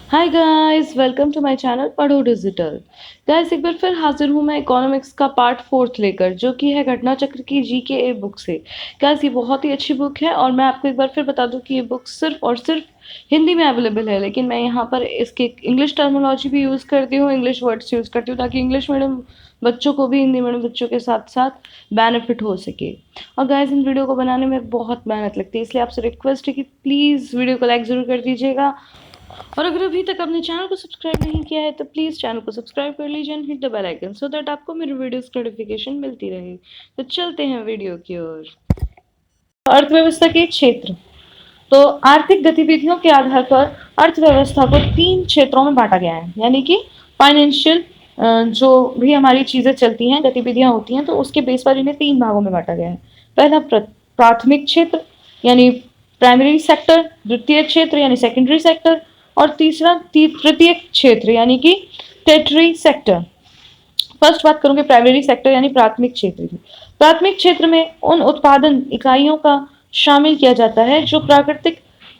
Hi guys, welcome to my channel पढ़ो digital. Guys, एक बार फिर हाजिर हूँ मैं इकोनॉमिक्स का पार्ट फोर्थ लेकर, जो कि है घटना चक्र की जीके बुक से। गाइस, ये बहुत ही अच्छी बुक है और मैं आपको एक बार फिर बता दूं कि ये बुक सिर्फ और सिर्फ हिंदी में अवेलेबल है, लेकिन मैं यहाँ पर इसके इंग्लिश टर्मिनोलॉजी भी यूज़ करती हूँ, इंग्लिश वर्ड्स यूज़ करती हूँ, ताकि इंग्लिश मीडियम बच्चों को भी हिंदी मीडियम बच्चों के साथ साथ बेनिफिट हो सके। और गाइस, इन वीडियो को बनाने में बहुत मेहनत लगती है, इसलिए आपसे रिक्वेस्ट है कि प्लीज़ वीडियो को लाइक ज़रूर कर दीजिएगा। और अगर अभी तक आपने चैनल को सब्सक्राइब नहीं किया है तो प्लीज़ चैनल को सब्सक्राइब कर लीजिए and hit the bell icon so that आपको मेरे वीडियोस की नोटिफिकेशन मिलती रहे। तो चलते हैं वीडियो की ओर। अर्थव्यवस्था के क्षेत्र। तो आर्थिक गतिविधियों के आधार पर अर्थव्यवस्था को 3 क्षेत्रों में बांटा गया है, यानी कि फाइनेंशियल, जो भी हमारी चीज़ें चलती हैं, गतिविधियां होती हैं, तो उसके बेस पर इन्हें 3 भागों में बांटा गया है। पहला प्राथमिक क्षेत्र यानी प्राइमरी सेक्टर, द्वितीय क्षेत्र यानी सेकेंडरी सेक्टर, और तीसरा तृतीय क्षेत्र यानी कि टेरिटरी सेक्टर। फर्स्ट बात करूंगे प्राइमरी सेक्टर यानी प्राथमिक क्षेत्र की। प्राथमिक क्षेत्र में उन उत्पादन इकाइयों का शामिल किया जाता है जो प्राकृतिक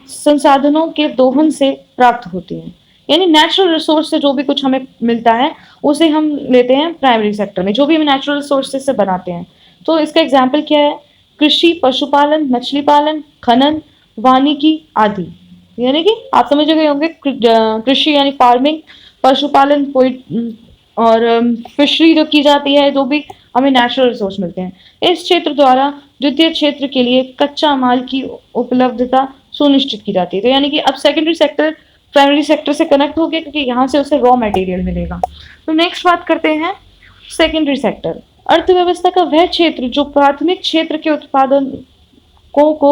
संसाधनों के दोहन से प्राप्त होती हैं, यानी नेचुरल रिसोर्स से जो भी कुछ हमें मिलता है उसे हम लेते हैं प्राइमरी सेक्टर में, जो भी हम नेचुरल रिसोर्सेज से बनाते हैं। तो इसका एग्जाम्पल क्या है? कृषि, पशुपालन, मछली पालन, खनन, वानिकी आदि। यानी कि आप समझ गए होंगे, कृषि यानी फार्मिंग, पशुपालन और फिशरी जो की जाती है, जो भी हमें नेचुरल रिसोर्स मिलते हैं। इस क्षेत्र द्वारा द्वितीय क्षेत्र के लिए कच्चा माल की उपलब्धता सुनिश्चित की जाती है। तो यानी कि अब सेकेंडरी सेक्टर प्राइमरी सेक्टर से कनेक्ट हो गया, क्योंकि यहाँ से उसे रॉ मटेरियल मिलेगा। तो नेक्स्ट बात करते हैं सेकेंडरी सेक्टर। अर्थव्यवस्था का वह क्षेत्र जो प्राथमिक क्षेत्र के उत्पादन को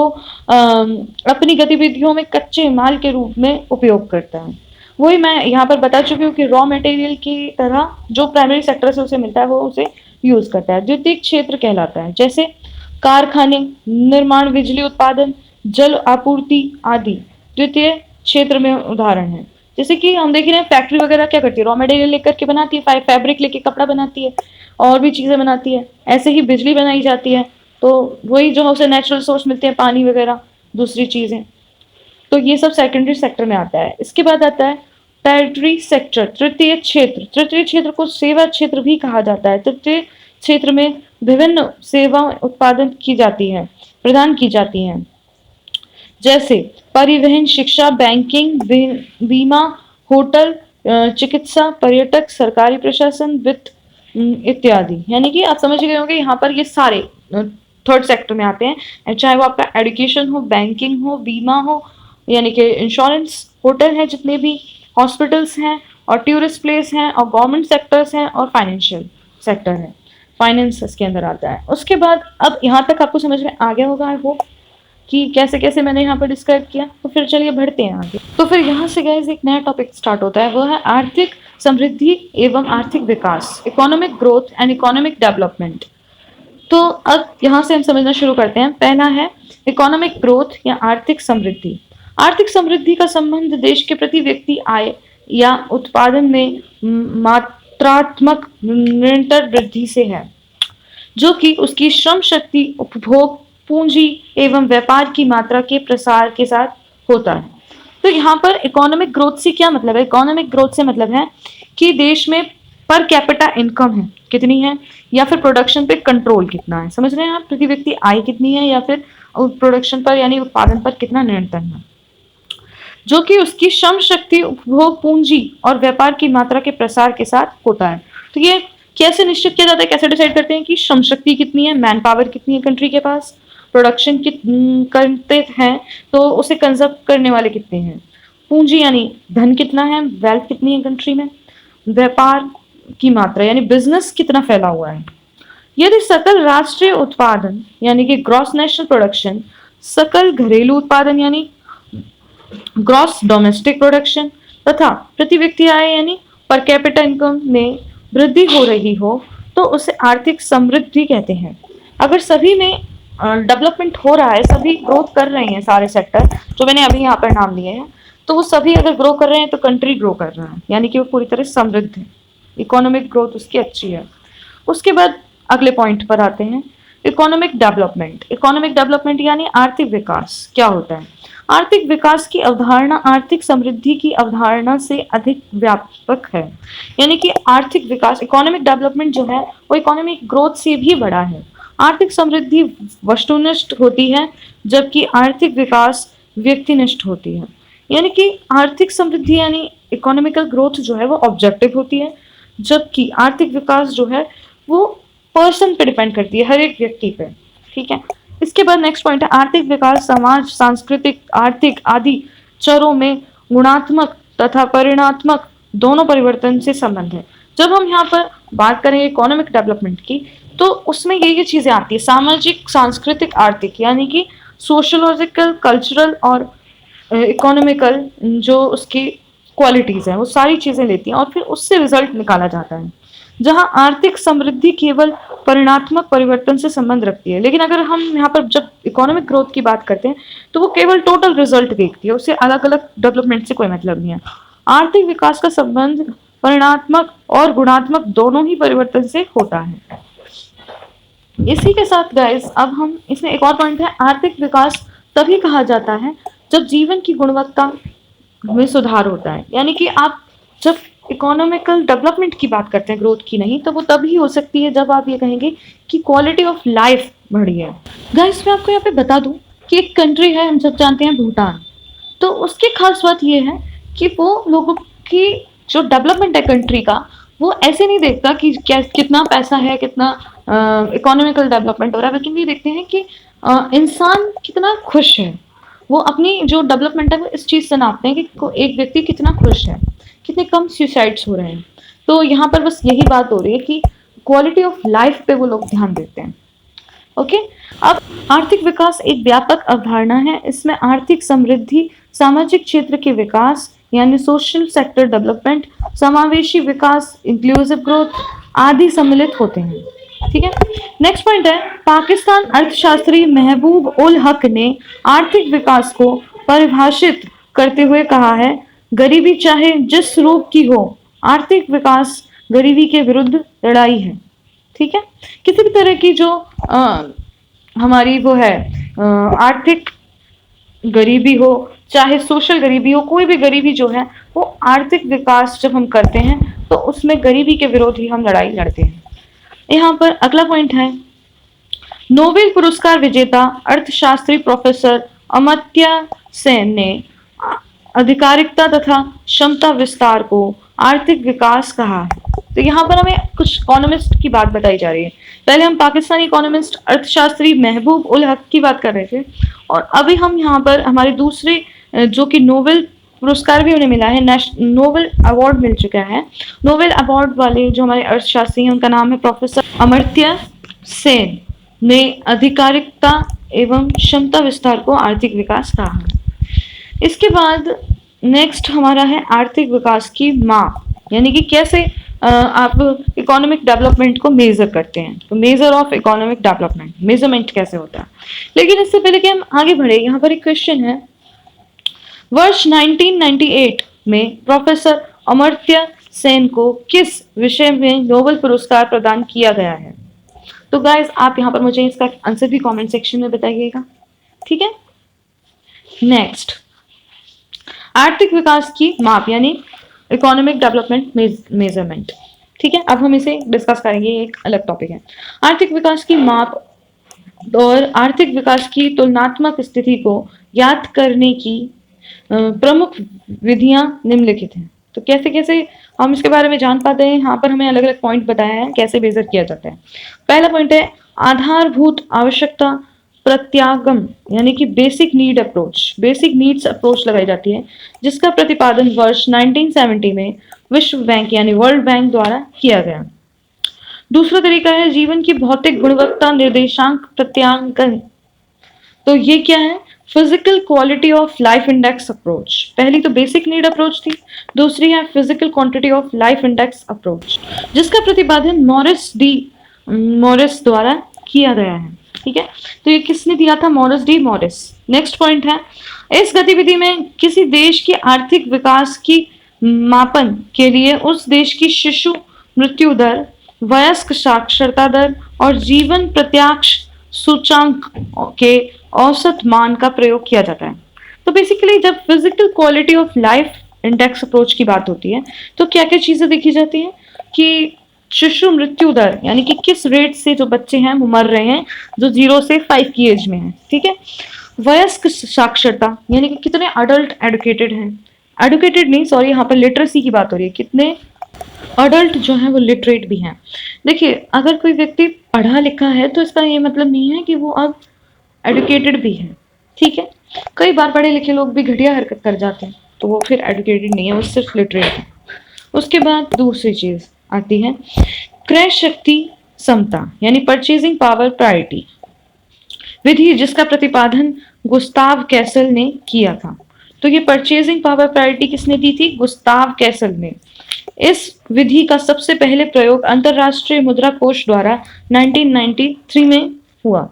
अपनी गतिविधियों में कच्चे माल के रूप में उपयोग करता है। वही मैं यहाँ पर बता चुकी हूँ कि रॉ मटेरियल की तरह जो प्राइमरी सेक्टर से उसे मिलता है वो उसे यूज करता है। द्वितीय क्षेत्र कहलाता है, जैसे कारखाने, निर्माण, बिजली उत्पादन, जल आपूर्ति आदि द्वितीय क्षेत्र में उदाहरण है। जैसे कि हम देख रहे हैं फैक्ट्री वगैरह क्या करती है, रॉ मटेरियल लेकर के बनाती है, फैब्रिक लेके कपड़ा बनाती है और भी चीजें बनाती है। ऐसे ही बिजली बनाई जाती है, तो वही जो उसे नेचुरल सोर्स मिलते हैं, पानी वगैरह, दूसरी चीजें। तो ये सब सेकेंडरी सेक्टर में आता है। इसके बाद आता है टेरिटरी सेक्टर, तृतीय क्षेत्र। तृतीय क्षेत्र को सेवा क्षेत्र भी कहा जाता है। तृतीय क्षेत्र में विभिन्न सेवा उत्पादन की जाती है, प्रदान की जाती हैं, जैसे परिवहन, शिक्षा, बैंकिंग, बीमा, होटल, चिकित्सा, पर्यटक, सरकारी प्रशासन, वित्त इत्यादि। यानी कि आप समझ गए होंगे, यहाँ पर ये सारे थर्ड सेक्टर में आते हैं, चाहे वो आपका एजुकेशन हो, बैंकिंग हो, बीमा हो, यानी कि इंश्योरेंस, होटल है जितने भी, हॉस्पिटल्स हैं और टूरिस्ट प्लेस हैं और गवर्नमेंट सेक्टर्स हैं और फाइनेंशियल सेक्टर है, फाइनेंस इसके अंदर आता है। उसके बाद अब यहाँ तक आपको समझ में आ गया होगा आई होप कि कैसे कैसे मैंने यहाँ पर डिस्क्राइब किया। तो फिर चलिए बढ़ते हैं आगे। तो फिर यहाँ से गाइस एक नया टॉपिक स्टार्ट होता है, वो है आर्थिक समृद्धि एवं आर्थिक विकास, economic growth and economic development. तो अब यहाँ से हम समझना शुरू करते हैं। पहला है इकोनॉमिक ग्रोथ या आर्थिक समृद्धि। आर्थिक समृद्धि का संबंध देश के प्रति व्यक्ति आय या उत्पादन में मात्रात्मक निरंतर वृद्धि से है, जो कि उसकी श्रम शक्ति, उपभोग, पूंजी एवं व्यापार की मात्रा के प्रसार के साथ होता है। तो यहाँ पर इकोनॉमिक ग्रोथ से क्या मतलब है? इकोनॉमिक ग्रोथ से मतलब है कि देश में पर कैपिटा इनकम है कितनी है, या फिर प्रोडक्शन पे कंट्रोल कितना है। समझ रहे हैं आप? प्रति व्यक्ति आय कितनी है, या फिर प्रोडक्शन पर यानी उत्पादन पर कितना नियंत्रण है, जो कि उसकी श्रम शक्ति, उपभोग, पूंजी और व्यापार की मात्रा के प्रसार के साथ होता है। तो ये कैसे निश्चित किया जाता है, कैसे डिसाइड करते हैं कि श्रम शक्ति कितनी है, मैन पावर कितनी है कंट्री के पास, प्रोडक्शन करते हैं तो उसे कंजर्व करने वाले कितने हैं, पूंजी यानी धन कितना है, वेल्थ कितनी है कंट्री में, व्यापार की मात्रा यानी बिजनेस कितना फैला हुआ है। यदि सकल राष्ट्रीय उत्पादन यानी कि ग्रॉस नेशनल प्रोडक्शन, सकल घरेलू उत्पादन यानी ग्रॉस डोमेस्टिक प्रोडक्शन तथा प्रति व्यक्ति आय यानी पर कैपिटा इनकम में वृद्धि हो रही हो तो उसे आर्थिक समृद्धि कहते हैं। अगर सभी में डेवलपमेंट हो रहा है, सभी ग्रोथ कर रहे हैं, सारे सेक्टर जो मैंने अभी यहाँ पर नाम लिए हैं, तो वो सभी अगर ग्रो कर रहे हैं तो कंट्री ग्रो कर रहा है, यानी कि वो पूरी तरह समृद्ध है, इकोनॉमिक ग्रोथ उसकी अच्छी है। उसके बाद अगले पॉइंट पर आते हैं, इकोनॉमिक डेवलपमेंट। इकोनॉमिक डेवलपमेंट यानी आर्थिक विकास क्या होता है? आर्थिक विकास की अवधारणा आर्थिक समृद्धि की अवधारणा से अधिक व्यापक है। यानी कि आर्थिक विकास, इकोनॉमिक डेवलपमेंट जो है वो इकोनॉमिक ग्रोथ से भी बड़ा है। आर्थिक समृद्धि वस्तुनिष्ठ होती है, जबकि आर्थिक विकास व्यक्तिनिष्ठ होती है। यानी कि आर्थिक समृद्धि यानी इकोनॉमिकल ग्रोथ जो है वो ऑब्जेक्टिव होती है, जबकि आर्थिक विकास जो है वो पर्सन पे डिपेंड करती है, हर एक व्यक्ति पे। ठीक है। इसके बाद नेक्स्ट पॉइंट है आर्थिक विकास समाज, सांस्कृतिक, आर्थिक आदि चरों में गुणात्मक तथा परिणात्मक दोनों परिवर्तन से संबंध है। जब हम यहाँ पर बात करें इकोनॉमिक डेवलपमेंट की, तो उसमें ये चीजें आती है, सामाजिक, सांस्कृतिक, आर्थिक, यानी कि सोशोलॉजिकल, कल्चरल और इकोनॉमिकल जो उसकी क्वालिटीज हैं वो सारी चीजें लेती हैं और फिर उससे रिजल्ट निकाला जाता है। जहां आर्थिक समृद्धि केवल परिणात्मक परिवर्तन से संबंध रखती है, लेकिन अगर हम यहाँ पर जब इकोनॉमिक ग्रोथ की बात करते हैं तो वो केवल टोटल रिजल्ट देखती है, उससे अलग अलग डेवलपमेंट से कोई मतलब नहीं है। आर्थिक विकास का संबंध परिणात्मक और गुणात्मक दोनों ही परिवर्तन से होता है। इसी के साथ गाइस अब हम इसमें एक और पॉइंट है, आर्थिक विकास तभी कहा जाता है जब जीवन की गुणवत्ता में सुधार होता है। यानी कि आप जब इकोनॉमिकल डेवलपमेंट की बात करते हैं, ग्रोथ की नहीं, तो वो तभी हो सकती है जब आप ये कहेंगे कि क्वालिटी ऑफ लाइफ बढ़ी है। गाइस मैं आपको यहाँ पे बता दूं कि एक कंट्री है, हम सब जानते हैं, भूटान। तो उसकी खास बात ये है कि वो लोगों की जो डेवलपमेंट है कंट्री का, वो ऐसे नहीं देखता कि क्या कितना पैसा है, कितना इकोनॉमिकल डेवलपमेंट हो रहा है, लेकिन ये देखते हैं कि इंसान कितना खुश है। वो अपनी जो डेवलपमेंट है वो इस चीज़ से नापते हैं कि एक व्यक्ति कितना खुश है, कितने कम सुसाइड्स हो रहे हैं। तो यहाँ पर बस यही बात हो रही है कि क्वालिटी ऑफ लाइफ पे वो लोग ध्यान देते हैं। ओके। अब आर्थिक विकास एक व्यापक अवधारणा है। इसमें आर्थिक समृद्धि, सामाजिक क्षेत्र के विकास यानी सोशल सेक्टर डेवलपमेंट, समावेशी विकास इंक्लूसिव ग्रोथ आदि सम्मिलित होते हैं। ठीक है। नेक्स्ट पॉइंट है, पाकिस्तान अर्थशास्त्री महबूब उल हक ने आर्थिक विकास को परिभाषित करते हुए कहा है, गरीबी चाहे जिस रूप की हो, आर्थिक विकास गरीबी के विरुद्ध लड़ाई है। ठीक है। किसी भी तरह की जो हमारी वो है आर्थिक गरीबी हो, चाहे सोशल गरीबी हो, कोई भी गरीबी जो है वो आर्थिक विकास जब हम करते हैं तो उसमें गरीबी के विरोध ही हम लड़ाई लड़ते हैं। यहाँ पर अगला पॉइंट है, नोबेल पुरस्कार विजेता अर्थशास्त्री प्रोफेसर अमर्त्य सेन ने अधिकारिकता तथा क्षमता विस्तार को आर्थिक विकास कहा है। तो यहाँ पर हमें कुछ इकोनॉमिस्ट की बात बताई जा रही है। पहले हम पाकिस्तानी इकोनॉमिस्ट अर्थशास्त्री महबूब उल हक की बात कर रहे थे, और अभी हम यहाँ पर हमारे दूसरे जो कि नोबेल पुरस्कार भी उन्हें मिला है, नोबेल अवार्ड मिल चुका है। नोबेल अवार्ड वाले जो हमारे अर्थशास्त्री हैं उनका नाम है प्रोफेसर अमर्त्य सेन ने अधिकारिकता एवं क्षमता विस्तार को आर्थिक विकास कहा है। इसके बाद नेक्स्ट हमारा है आर्थिक विकास की माप, यानी कि कैसे आप इकोनॉमिक डेवलपमेंट को मेजर करते हैं। तो measure of economic development, measurement कैसे होता है। लेकिन इससे पहले कि हम आगे बढ़े, यहाँ पर एक क्वेश्चन है, वर्ष 1998 में प्रोफेसर अमर्त्य सेन को किस विषय में नोबेल पुरस्कार प्रदान किया गया है। तो गाइस आप यहाँ पर मुझे इसका आंसर भी कमेंट सेक्शन में बताइएगा। ठीक है। नेक्स्ट, आर्थिक विकास की माप यानी इकोनॉमिक डेवलपमेंट मेजरमेंट। ठीक है। अब हम इसे डिस्कस करेंगे, एक अलग टॉपिक है। आर्थिक विकास की माप और आर्थिक विकास की तुलनात्मक स्थिति को ज्ञात करने की प्रमुख विधियां निम्नलिखित हैं। तो कैसे कैसे हम इसके बारे में जान पाते हैं, यहाँ पर हमें अलग अलग पॉइंट बताया है कैसे मेजर किया जाता है। पहला पॉइंट है आधारभूत आवश्यकता प्रत्यागम, यानी कि basic need approach, basic needs approach लगाई जाती है, जिसका प्रतिपादन वर्ष 1970 में विश्व बैंक यानी वर्ल्ड बैंक द्वारा किया गया। दूसरा तरीका है जीवन की भौतिक गुणवत्ता निर्देशांक प्रत्यांकन। तो ये क्या है, physical quality of life index approach. पहली तो बेसिक नीड अप्रोच थी, दूसरी है physical quantity of life index approach, जिसका प्रतिपादन मॉरिस द्वारा किया गया है। ठीक है। तो ये किसने दिया था, मॉरिस। नेक्स्ट पॉइंट है, इस गतिविधि में किसी देश की आर्थिक विकास की मापन के लिए उस देश की शिशु मृत्यु दर, वयस्क साक्षरता दर और जीवन प्रत्याक्ष सूचांक के औसत मान का प्रयोग किया जाता है। तो बेसिकली जब physical quality of life index approach की बात होती है तो क्या क्या चीजें देखी जाती हैं कि शिशु मृत्यु दर यानी कि किस रेट से जो बच्चे हैं वो मर रहे हैं जो 0 से 5 की एज में है, ठीक है। वयस्क साक्षरता यानी कि कितने अडल्ट एडुकेटेड हैं, एडुकेटेड नहीं सॉरी, यहाँ पर लिटरेसी की बात हो रही है, कितने अडल्ट जो है वो लिटरेट भी हैं। देखिए अगर कोई व्यक्ति पढ़ा लिखा है तो इसका ये मतलब नहीं है कि वो अब एडुकेटेड भी है, ठीक है। कई बार पढ़े लिखे लोग भी घटिया हरकत कर जाते हैं तो वो फिर एडुकेटेड नहीं है, वो सिर्फ लिटरेट है। उसके बाद दूसरी चीज आती है क्रय शक्ति समता यानी परचेजिंग पावर प्रायोरिटी विधि, जिसका प्रतिपादन गुस्ताव कैसल ने किया था। तो ये परचेजिंग पावर प्रायोरिटी किसने दी थी? गुस्ताव कैसल ने। इस विधि का सबसे पहले प्रयोग अंतरराष्ट्रीय मुद्रा कोष द्वारा 1993 में हुआ,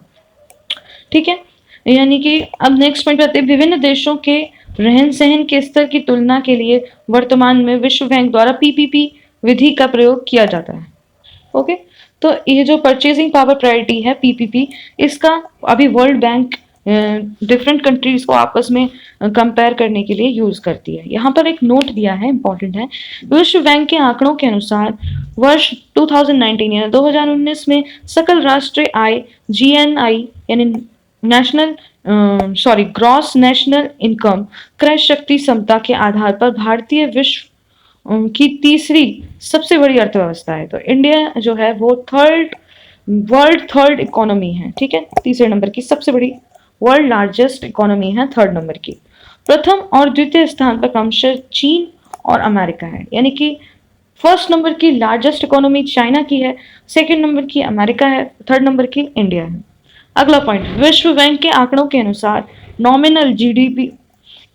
ठीक है। यानी कि अब नेक्स्ट पॉइंट आते हैं विभिन्न देशों के रहन सहन के स्तर की तुलना के लिए वर्तमान में विश्व बैंक द्वारा पीपीपी विधि का प्रयोग किया जाता है। ओके, तो ये जो परचेजिंग पावर प्रायोरिटी है पीपीपी, इसका अभी वर्ल्ड बैंक डिफरेंट कंट्रीज को आपस में कंपेयर करने के लिए यूज करती है। यहाँ पर एक नोट दिया है, इंपॉर्टेंट है। विश्व बैंक के आंकड़ों के अनुसार वर्ष 2019 यानी 2019 में सकल राष्ट्रीय आय जीएनआई यानी नेशनल ग्रॉस नेशनल इनकम क्रय शक्ति समता के आधार पर भारतीय विश्व की तीसरी सबसे बड़ी अर्थव्यवस्था है। तो इंडिया जो है वो वर्ल्ड थर्ड इकोनॉमी है, ठीक है। तीसरे नंबर की सबसे बड़ी वर्ल्ड लार्जेस्ट इकोनॉमी है, थर्ड नंबर की। प्रथम और द्वितीय स्थान पर क्रमशः चीन और अमेरिका है, यानी कि फर्स्ट नंबर की लार्जेस्ट इकोनॉमी चाइना की है, सेकंड नंबर की अमेरिका है, थर्ड नंबर की इंडिया है। अगला पॉइंट, विश्व बैंक के आंकड़ों के अनुसार नॉमिनल जीडीपी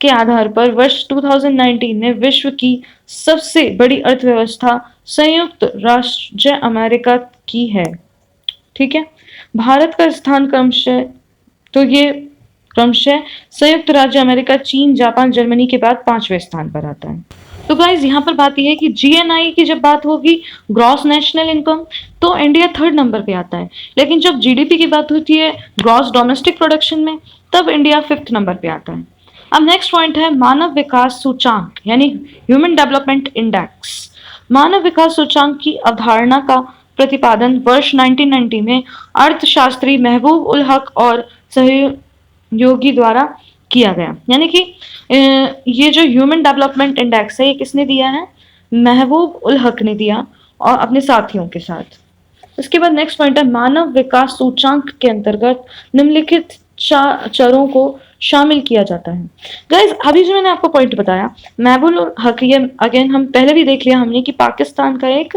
के आधार पर वर्ष 2019 में विश्व की सबसे बड़ी अर्थव्यवस्था संयुक्त राष्ट्र अमेरिका की है, ठीक है। भारत का स्थान क्रमशः, तो ये क्रमशः संयुक्त राज्य अमेरिका, चीन, जापान, जर्मनी के बाद 5वें स्थान पर आता है। तो गाइज यहाँ पर बात यह है कि जीएनआई की जब बात होगी, ग्रॉस नेशनल इनकम, तो इंडिया थर्ड नंबर पे आता है। लेकिन जब जीडीपी की बात होती है ग्रॉस डोमेस्टिक प्रोडक्शन में, तब इंडिया 5th नंबर पे आता है। अब नेक्स्ट पॉइंट है मानव विकास सूचांक यानी ह्यूमन डेवलपमेंट इंडेक्स। मानव विकास सूचांक की अवधारणा का प्रतिपादन वर्ष 1990 में अर्थशास्त्री महबूब उल हक और सहयोगी द्वारा किया गया। यानी कि ये जो ह्यूमन डेवलपमेंट इंडेक्स है ये किसने दिया है? महबूब उल हक ने दिया और अपने साथियों के साथ। इसके बाद नेक्स्ट पॉइंट है मानव विकास सूचांक के अंतर्गत निम्नलिखित चरों को शामिल किया जाता है। गाइज अभी जो मैंने आपको पॉइंट बताया महबूब उल हक, ये अगेन हम पहले भी देख लिया हमने कि पाकिस्तान का एक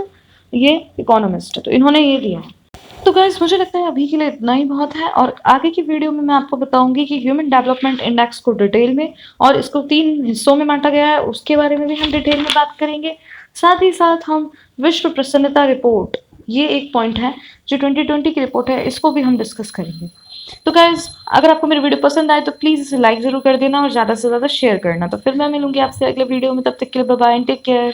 ये इकोनॉमिस्ट है, तो इन्होंने ये दिया है। तो गाइज मुझे लगता है अभी के लिए इतना ही बहुत है, और आगे की वीडियो में मैं आपको बताऊंगी कि ह्यूमन डेवलपमेंट इंडेक्स को डिटेल में, और इसको 3 हिस्सों में बांटा गया है, उसके बारे में भी हम डिटेल में बात करेंगे। साथ ही साथ हम विश्व प्रसन्नता रिपोर्ट, ये एक पॉइंट है जो 2020 की रिपोर्ट है, इसको भी हम डिस्कस करेंगे। तो गाइज अगर आपको मेरी वीडियो पसंद आए तो प्लीज़ इसे लाइक ज़रूर कर देना और ज़्यादा से ज़्यादा शेयर करना। तो फिर मैं मिलूंगी आपसे अगले वीडियो में, तब तक के लिए bye bye and take care.